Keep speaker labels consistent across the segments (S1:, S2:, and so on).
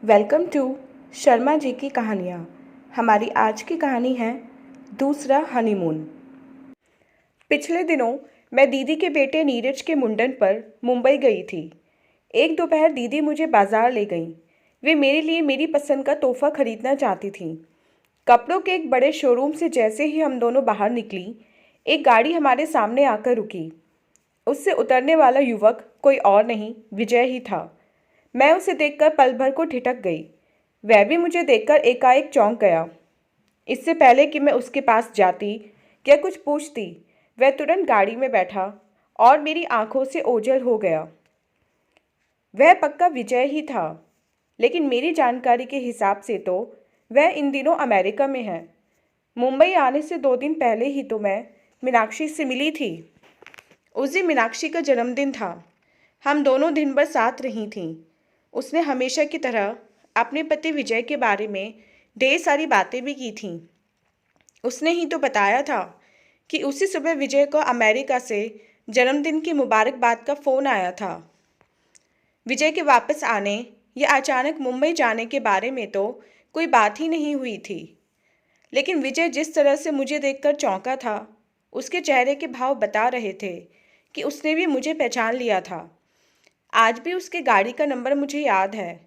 S1: Welcome to Sharma ji की कहानियाँ। हमारी आज की कहानी है दूसरा हनीमून। पिछले दिनों मैं दीदी के बेटे नीरज के मुंडन पर मुंबई गई थी। एक दोपहर दीदी मुझे बाजार ले गईं। वे मेरे लिए मेरी पसंद का तोहफा खरीदना चाहती थीं। कपड़ों के एक बड़े शोरूम से जैसे ही हम दोनों बाहर निकली, एक गाड़ी हमारे सामने आकर रुकी। उससे उतरने वाला युवक कोई और नहीं, विजय ही था। मैं उसे देखकर पल भर को ठिठक गई। वह भी मुझे देखकर एकाएक चौंक गया। इससे पहले कि मैं उसके पास जाती या कुछ पूछती, वह तुरंत गाड़ी में बैठा और मेरी आंखों से ओझल हो गया। वह पक्का विजय ही था, लेकिन मेरी जानकारी के हिसाब से तो वह इन दिनों अमेरिका में है। मुंबई आने से 2 दिन पहले ही तो मैं मीनाक्षी से मिली थी। उस दिन मीनाक्षी का जन्मदिन था। हम दोनों दिन भर साथ रही थीं। उसने हमेशा की तरह अपने पति विजय के बारे में ढेर सारी बातें भी की थीं। उसने ही तो बताया था कि उसी सुबह विजय को अमेरिका से जन्मदिन की मुबारकबाद का फ़ोन आया था। विजय के वापस आने या अचानक मुंबई जाने के बारे में तो कोई बात ही नहीं हुई थी। लेकिन विजय जिस तरह से मुझे देखकर चौंका था, उसके चेहरे के भाव बता रहे थे कि उसने भी मुझे पहचान लिया था। आज भी उसके गाड़ी का नंबर मुझे याद है।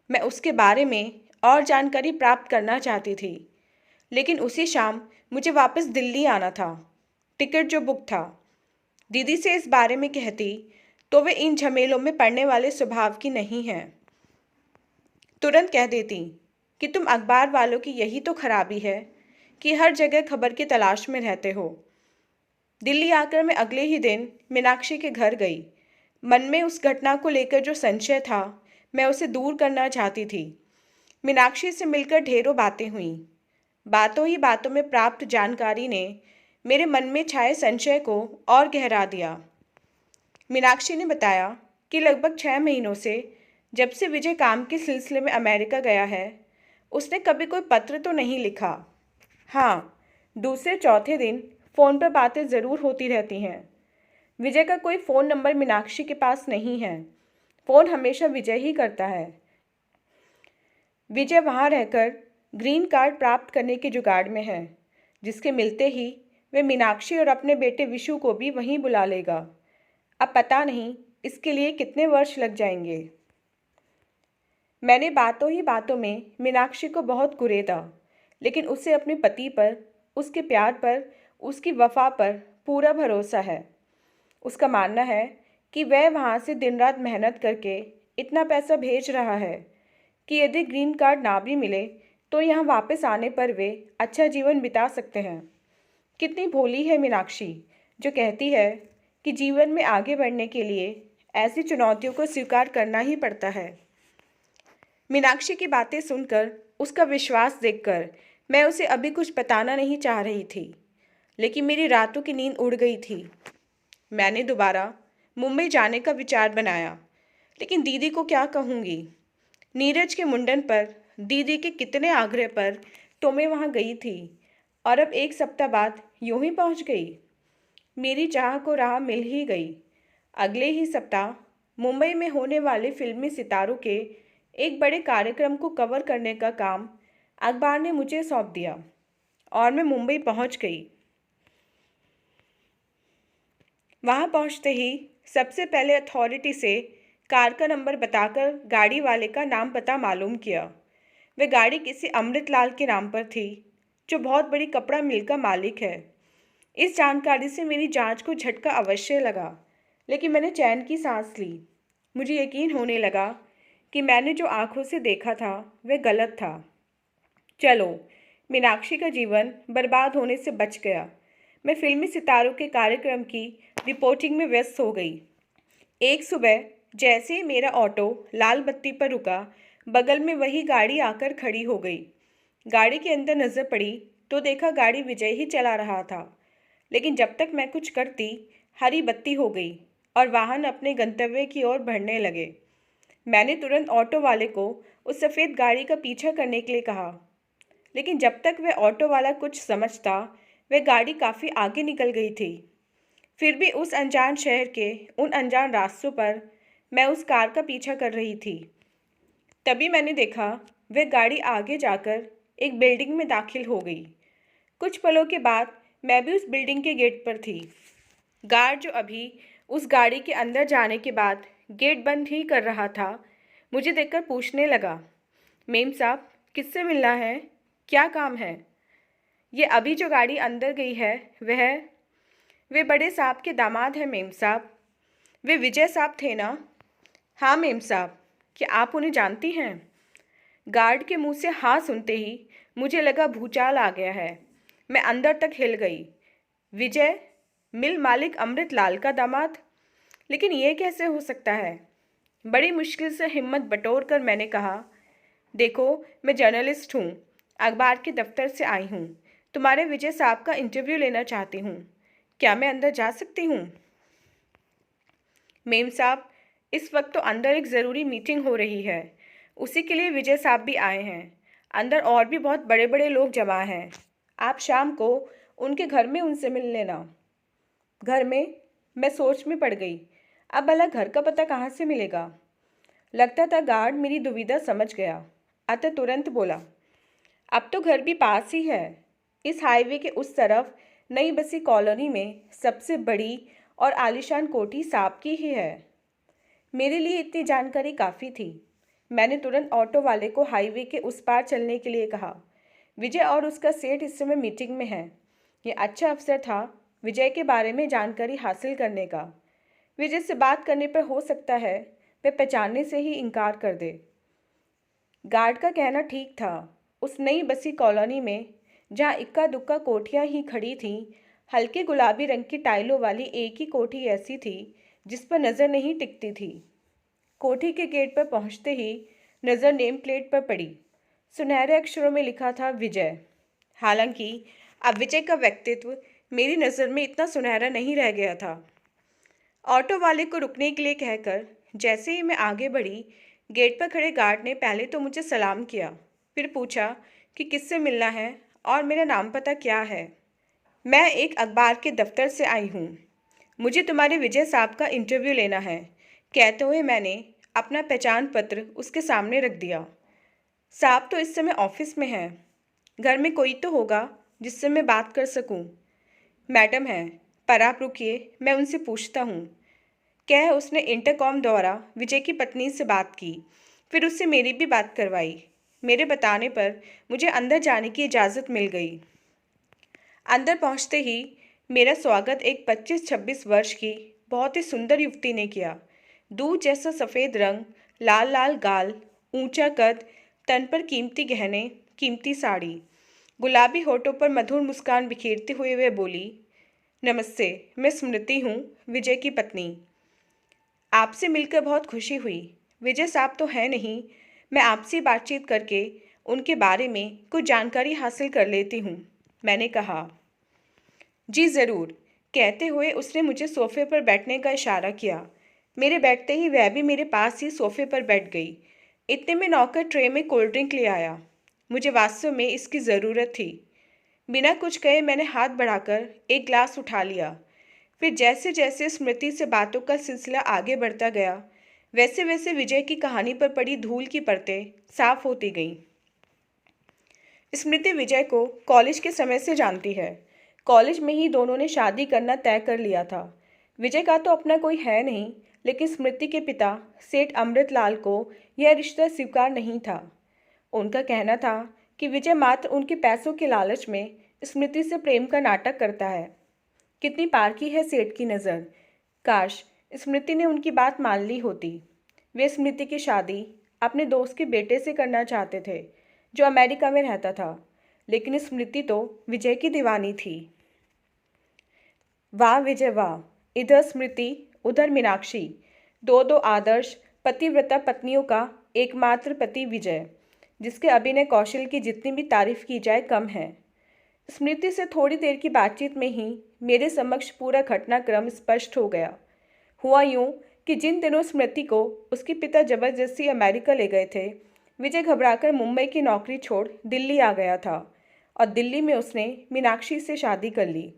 S1: मैं उसके बारे में और जानकारी प्राप्त करना चाहती थी, लेकिन उसी शाम मुझे वापस दिल्ली आना था। टिकट जो बुक था। दीदी से इस बारे में कहती तो वे इन झमेलों में पड़ने वाले स्वभाव की नहीं हैं। तुरंत कह देती कि तुम अखबार वालों की यही तो खराबी है कि हर जगह खबर की तलाश में रहते हो। दिल्ली आकर मैं अगले ही दिन मीनाक्षी के घर गई। मन में उस घटना को लेकर जो संशय था, मैं उसे दूर करना चाहती थी। मीनाक्षी से मिलकर ढेरों बातें हुईं। बातों ही बातों में प्राप्त जानकारी ने मेरे मन में छाए संशय को और गहरा दिया। मीनाक्षी ने बताया कि लगभग 6 महीनों से, जब से विजय काम के सिलसिले में अमेरिका गया है, उसने कभी कोई पत्र तो नहीं लिखा। हाँ, दूसरे चौथे दिन फ़ोन पर बातें ज़रूर होती रहती हैं। विजय का कोई फ़ोन नंबर मीनाक्षी के पास नहीं है। फ़ोन हमेशा विजय ही करता है। विजय वहाँ रहकर ग्रीन कार्ड प्राप्त करने के जुगाड़ में है, जिसके मिलते ही वे मीनाक्षी और अपने बेटे विशु को भी वहीं बुला लेगा। अब पता नहीं इसके लिए कितने वर्ष लग जाएंगे। मैंने बातों ही बातों में मीनाक्षी को बहुत कुरेदा, लेकिन उसे अपने पति पर, उसके प्यार पर, उसकी वफा पर पूरा भरोसा है। उसका मानना है कि वह वहाँ से दिन रात मेहनत करके इतना पैसा भेज रहा है कि यदि ग्रीन कार्ड ना भी मिले तो यहाँ वापस आने पर वे अच्छा जीवन बिता सकते हैं। कितनी भोली है मीनाक्षी, जो कहती है कि जीवन में आगे बढ़ने के लिए ऐसी चुनौतियों को स्वीकार करना ही पड़ता है। मीनाक्षी की बातें सुनकर, उसका विश्वास देखकर मैं उसे अभी कुछ बताना नहीं चाह रही थी, लेकिन मेरी रातों की नींद उड़ गई थी। मैंने दोबारा मुंबई जाने का विचार बनाया, लेकिन दीदी को क्या कहूँगी। नीरज के मुंडन पर दीदी के कितने आग्रह पर तो मैं वहाँ गई थी, और अब एक सप्ताह बाद यूं ही पहुँच गई। मेरी चाह को राह मिल ही गई। अगले ही सप्ताह मुंबई में होने वाले फिल्मी सितारों के एक बड़े कार्यक्रम को कवर करने का काम अखबार ने मुझे सौंप दिया और मैं मुंबई पहुँच गई। वहाँ पहुँचते ही सबसे पहले अथॉरिटी से कार का नंबर बताकर गाड़ी वाले का नाम पता मालूम किया। वह गाड़ी किसी अमृतलाल के नाम पर थी, जो बहुत बड़ी कपड़ा मिल का मालिक है। इस जानकारी से मेरी जांच को झटका अवश्य लगा, लेकिन मैंने चैन की सांस ली। मुझे यकीन होने लगा कि मैंने जो आंखों से देखा था वह गलत था। चलो, मीनाक्षी का जीवन बर्बाद होने से बच गया। मैं फिल्मी सितारों के कार्यक्रम की रिपोर्टिंग में व्यस्त हो गई। एक सुबह जैसे ही मेरा ऑटो लाल बत्ती पर रुका, बगल में वही गाड़ी आकर खड़ी हो गई। गाड़ी के अंदर नज़र पड़ी तो देखा गाड़ी विजय ही चला रहा था, लेकिन जब तक मैं कुछ करती, हरी बत्ती हो गई और वाहन अपने गंतव्य की ओर बढ़ने लगे। मैंने तुरंत ऑटो वाले को उस सफ़ेद गाड़ी का पीछा करने के लिए कहा, लेकिन जब तक वह ऑटो वाला कुछ समझता, वह गाड़ी काफ़ी आगे निकल गई थी। फिर भी उस अनजान शहर के उन अनजान रास्तों पर मैं उस कार का पीछा कर रही थी। तभी मैंने देखा वह गाड़ी आगे जाकर एक बिल्डिंग में दाखिल हो गई। कुछ पलों के बाद मैं भी उस बिल्डिंग के गेट पर थी। गार्ड जो अभी उस गाड़ी के अंदर जाने के बाद गेट बंद ही कर रहा था, मुझे देखकर पूछने लगा, मेम साहब किससे मिलना है, क्या काम है? ये अभी जो गाड़ी अंदर गई है वे बड़े साहब के दामाद हैं मेम साहब। वे विजय साहब थे ना? हाँ मेम साहब। क्या आप उन्हें जानती हैं? गार्ड के मुंह से हाँ सुनते ही मुझे लगा भूचाल आ गया है। मैं अंदर तक हिल गई। विजय, मिल मालिक अमृत लाल का दामाद? लेकिन ये कैसे हो सकता है? बड़ी मुश्किल से हिम्मत बटोर कर मैंने कहा, देखो मैं जर्नलिस्ट हूँ, अखबार के दफ्तर से आई हूँ, तुम्हारे विजय साहब का इंटरव्यू लेना चाहती हूँ, क्या मैं अंदर जा सकती हूँ? मेम साहब, इस वक्त तो अंदर एक ज़रूरी मीटिंग हो रही है, उसी के लिए विजय साहब भी आए हैं। अंदर और भी बहुत बड़े बड़े लोग जमा हैं, आप शाम को उनके घर में उनसे मिल लेना। घर में? मैं सोच में पड़ गई। अब भला घर का पता कहाँ से मिलेगा? लगता था गार्ड मेरी दुविधा समझ गया, अतः तुरंत बोला, अब तो घर भी पास ही है। इस हाईवे के उस तरफ नई बसी कॉलोनी में सबसे बड़ी और आलीशान कोठी साहब की ही है। मेरे लिए इतनी जानकारी काफ़ी थी। मैंने तुरंत ऑटो वाले को हाईवे के उस पार चलने के लिए कहा। विजय और उसका सेठ इस समय मीटिंग में है। ये अच्छा अवसर था विजय के बारे में जानकारी हासिल करने का। विजय से बात करने पर हो सकता है वह पहचानने से ही इनकार कर दे। गार्ड का कहना ठीक था। उस नई बसी कॉलोनी में जहाँ इक्का दुक्का कोठियाँ ही खड़ी थीं, हल्के गुलाबी रंग की टाइलों वाली एक ही कोठी ऐसी थी जिस पर नज़र नहीं टिकती थी। कोठी के गेट पर पहुँचते ही नज़र नेम प्लेट पर पड़ी। सुनहरे अक्षरों में लिखा था विजय। हालांकि अब विजय का व्यक्तित्व मेरी नज़र में इतना सुनहरा नहीं रह गया था। ऑटो वाले को रुकने के लिए कहकर जैसे ही मैं आगे बढ़ी, गेट पर खड़े गार्ड ने पहले तो मुझे सलाम किया, फिर पूछा कि किससे मिलना है और मेरा नाम पता क्या है। मैं एक अखबार के दफ्तर से आई हूँ, मुझे तुम्हारे विजय साहब का इंटरव्यू लेना है, कहते हुए मैंने अपना पहचान पत्र उसके सामने रख दिया। साहब तो इस समय ऑफिस में हैं, घर में कोई तो होगा जिससे मैं बात कर सकूं। मैडम हैं, पर आप रुकिए, मैं उनसे पूछता हूँ, कह उसने इंटरकॉम द्वारा विजय की पत्नी से बात की, फिर उससे मेरी भी बात करवाई। मेरे बताने पर मुझे अंदर जाने की इजाज़त मिल गई। अंदर पहुँचते ही मेरा स्वागत एक 25-26 वर्ष की बहुत ही सुंदर युवती ने किया। दूध जैसा सफ़ेद रंग, लाल लाल गाल, ऊंचा कद, तन पर कीमती गहने, कीमती साड़ी, गुलाबी होठों पर मधुर मुस्कान बिखेरते हुए वह बोली, नमस्ते, मैं स्मृति हूँ, विजय की पत्नी। आपसे मिलकर बहुत खुशी हुई। विजय साहब तो है नहीं, मैं आपसे बातचीत करके उनके बारे में कुछ जानकारी हासिल कर लेती हूँ, मैंने कहा। जी ज़रूर, कहते हुए उसने मुझे सोफ़े पर बैठने का इशारा किया। मेरे बैठते ही वह भी मेरे पास ही सोफ़े पर बैठ गई। इतने में नौकर ट्रे में कोल्ड ड्रिंक ले आया। मुझे वास्तव में इसकी ज़रूरत थी। बिना कुछ कहे मैंने हाथ बढ़ाकर एक गिलास उठा लिया। फिर जैसे जैसे स्मृति से बातों का सिलसिला आगे बढ़ता गया, वैसे वैसे विजय की कहानी पर पड़ी धूल की परतें साफ होती गईं। स्मृति विजय को कॉलेज के समय से जानती है। कॉलेज में ही दोनों ने शादी करना तय कर लिया था। विजय का तो अपना कोई है नहीं, लेकिन स्मृति के पिता सेठ अमृतलाल को यह रिश्ता स्वीकार नहीं था। उनका कहना था कि विजय मात्र उनके पैसों के लालच में स्मृति से प्रेम का नाटक करता है। कितनी पारखी है सेठ की नज़र। काश स्मृति ने उनकी बात मान ली होती। वे स्मृति की शादी अपने दोस्त के बेटे से करना चाहते थे, जो अमेरिका में रहता था, लेकिन स्मृति तो विजय की दीवानी थी। वाह विजय वाह, इधर स्मृति उधर मीनाक्षी, दो दो आदर्श पतिव्रता पत्नियों का एकमात्र पति विजय, जिसके अभिनय कौशल की जितनी भी तारीफ की जाए कम है। स्मृति से थोड़ी देर की बातचीत में ही मेरे समक्ष पूरा घटनाक्रम स्पष्ट हो गया। हुआ यूं कि जिन दिनों स्मृति को उसके पिता जबरदस्ती अमेरिका ले गए थे, विजय घबराकर मुंबई की नौकरी छोड़ दिल्ली आ गया था और दिल्ली में उसने मीनाक्षी से शादी कर ली।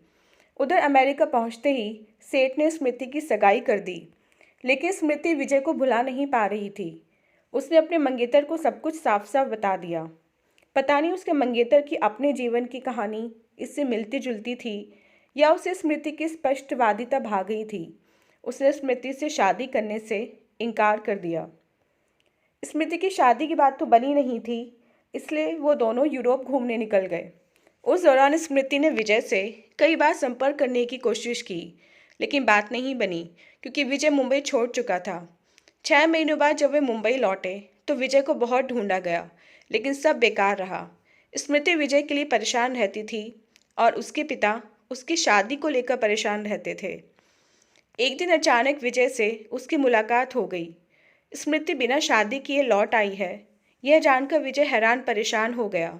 S1: उधर अमेरिका पहुंचते ही सेठ ने स्मृति की सगाई कर दी, लेकिन स्मृति विजय को भुला नहीं पा रही थी। उसने अपने मंगेतर को सब कुछ साफ साफ बता दिया। पता नहीं उसके मंगेतर की अपने जीवन की कहानी इससे मिलती जुलती थी या उसे स्मृति की स्पष्टवादिता भा गई थी। उसने स्मृति से शादी करने से इनकार कर दिया। स्मृति की शादी की बात तो बनी नहीं थी, इसलिए वो दोनों यूरोप घूमने निकल गए। उस दौरान स्मृति ने विजय से कई बार संपर्क करने की कोशिश की, लेकिन बात नहीं बनी क्योंकि विजय मुंबई छोड़ चुका था। 6 महीनों बाद जब वे मुंबई लौटे तो विजय को बहुत ढूंढा गया, लेकिन सब बेकार रहा। स्मृति विजय के लिए परेशान रहती थी और उसके पिता उसकी शादी को लेकर परेशान रहते थे। एक दिन अचानक विजय से उसकी मुलाकात हो गई। स्मृति बिना शादी किए लौट आई है, यह जानकर विजय हैरान परेशान हो गया।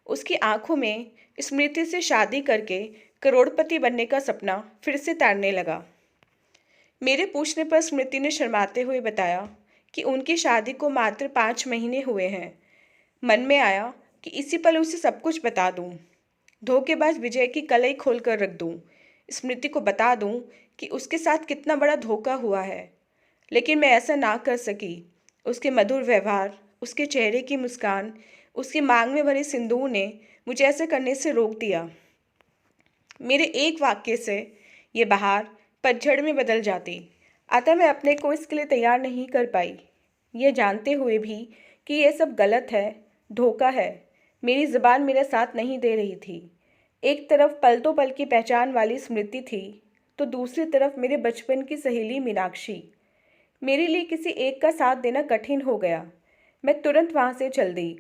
S1: उसकी आंखों में स्मृति से शादी करके करोड़पति बनने का सपना फिर से तैरने लगा। मेरे पूछने पर स्मृति ने शर्माते हुए बताया कि उनकी शादी को मात्र 5 महीने हुए हैं। मन में आया कि इसी पल उसे सब कुछ बता दूं, धोखेबाज विजय की कलई खोल कर रख दूं, स्मृति को बता दूं कि उसके साथ कितना बड़ा धोखा हुआ है। लेकिन मैं ऐसा ना कर सकी। उसके मधुर व्यवहार, उसके चेहरे की मुस्कान, उसकी मांग में भरे सिंदूर ने मुझे ऐसा करने से रोक दिया। मेरे एक वाक्य से ये बहार पतझड़ में बदल जाती, अतः मैं अपने को इसके लिए तैयार नहीं कर पाई। ये जानते हुए भी कि ये सब गलत है, धोखा है, मेरी ज़ुबान मेरा साथ नहीं दे रही थी। एक तरफ पल तो पल की पहचान वाली स्मृति थी, तो दूसरी तरफ मेरे बचपन की सहेली मीनाक्षी। मेरे लिए किसी एक का साथ देना कठिन हो गया। मैं तुरंत वहाँ से चल दी।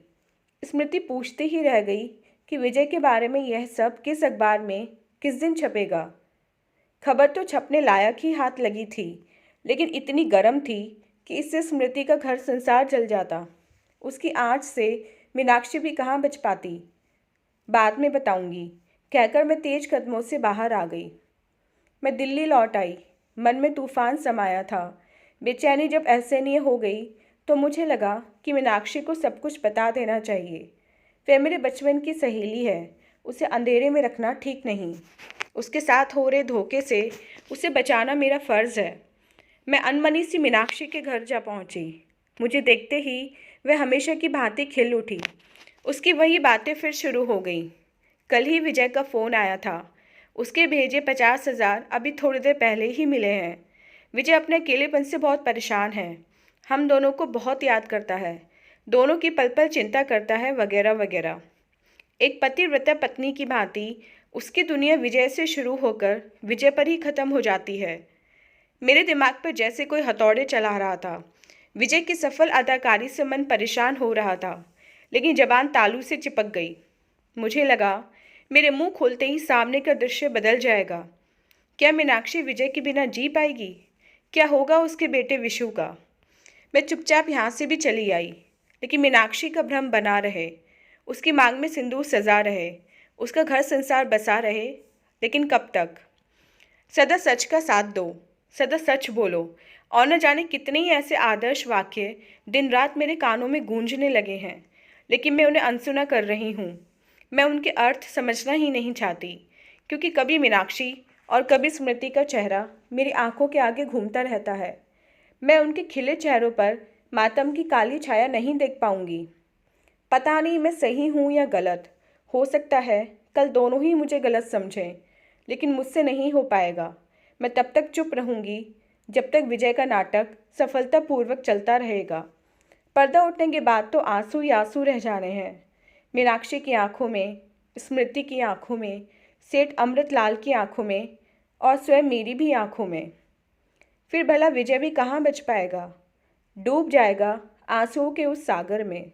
S1: स्मृति पूछती ही रह गई कि विजय के बारे में यह सब किस अखबार में किस दिन छपेगा। खबर तो छपने लायक ही हाथ लगी थी, लेकिन इतनी गर्म थी कि इससे स्मृति का घर संसार जल जाता। उसकी आँच से मीनाक्षी भी कहाँ बच पाती। बाद में बताऊंगी, कहकर मैं तेज कदमों से बाहर आ गई। मैं दिल्ली लौट आई। मन में तूफान समाया था। बेचैनी जब असहनीय हो गई तो मुझे लगा कि मीनाक्षी को सब कुछ बता देना चाहिए। वह मेरे बचपन की सहेली है, उसे अंधेरे में रखना ठीक नहीं। उसके साथ हो रहे धोखे से उसे बचाना मेरा फ़र्ज़ है। मैं अनमनी सी मीनाक्षी के घर जा पहुंची। मुझे देखते ही वह हमेशा की भांति खिल उठी। उसकी वही बातें फिर शुरू हो गई। कल ही विजय का फ़ोन आया था। उसके भेजे 50,000 अभी थोड़ी देर पहले ही मिले हैं। विजय अपने अकेलेपन से बहुत परेशान है। हम दोनों को बहुत याद करता है, दोनों की पल पल चिंता करता है, वगैरह वगैरह। एक पतिव्रता पत्नी की भांति उसकी दुनिया विजय से शुरू होकर विजय पर ही ख़त्म हो जाती है। मेरे दिमाग पर जैसे कोई हथौड़े चला रहा था। विजय की सफल अदाकारी से मन परेशान हो रहा था, लेकिन जबान तालू से चिपक गई। मुझे लगा मेरे मुंह खोलते ही सामने का दृश्य बदल जाएगा। क्या मीनाक्षी विजय के बिना जी पाएगी? क्या होगा उसके बेटे विशु का? मैं चुपचाप यहाँ से भी चली आई, लेकिन मीनाक्षी का भ्रम बना रहे, उसकी मांग में सिंदूर सजा रहे, उसका घर संसार बसा रहे। लेकिन कब तक? सदा सच का साथ दो, सदा सच बोलो। और न जाने कितने ही ऐसे आदर्श वाक्य दिन रात मेरे कानों में गूंजने लगे हैं, लेकिन मैं उन्हें अनसुना कर रही हूँ। मैं उनके अर्थ समझना ही नहीं चाहती, क्योंकि कभी मीनाक्षी और कभी स्मृति का चेहरा मेरी आंखों के आगे घूमता रहता है। मैं उनके खिले चेहरों पर मातम की काली छाया नहीं देख पाऊंगी। पता नहीं मैं सही हूँ या गलत। हो सकता है कल दोनों ही मुझे गलत समझें, लेकिन मुझसे नहीं हो पाएगा। मैं तब तक चुप रहूंगी जब तक विजय का नाटक सफलतापूर्वक चलता रहेगा। पर्दा उठने के बाद तो आंसू ही आंसू रह जाने हैं। मीनाक्षी की आंखों में, स्मृति की आंखों में, सेठ अमृतलाल की आंखों में और स्वयं मेरी भी आंखों में। फिर भला विजय भी कहाँ बच पाएगा? डूब जाएगा आंसुओं के उस सागर में।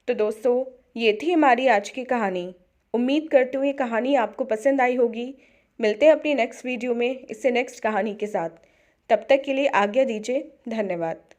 S1: तो दोस्तों, ये थी हमारी आज की कहानी। उम्मीद करती हूँ ये कहानी आपको पसंद आई होगी। मिलते हैं अपनी नेक्स्ट वीडियो में इससे नेक्स्ट कहानी के साथ। तब तक के लिए आज्ञा दीजिए। धन्यवाद।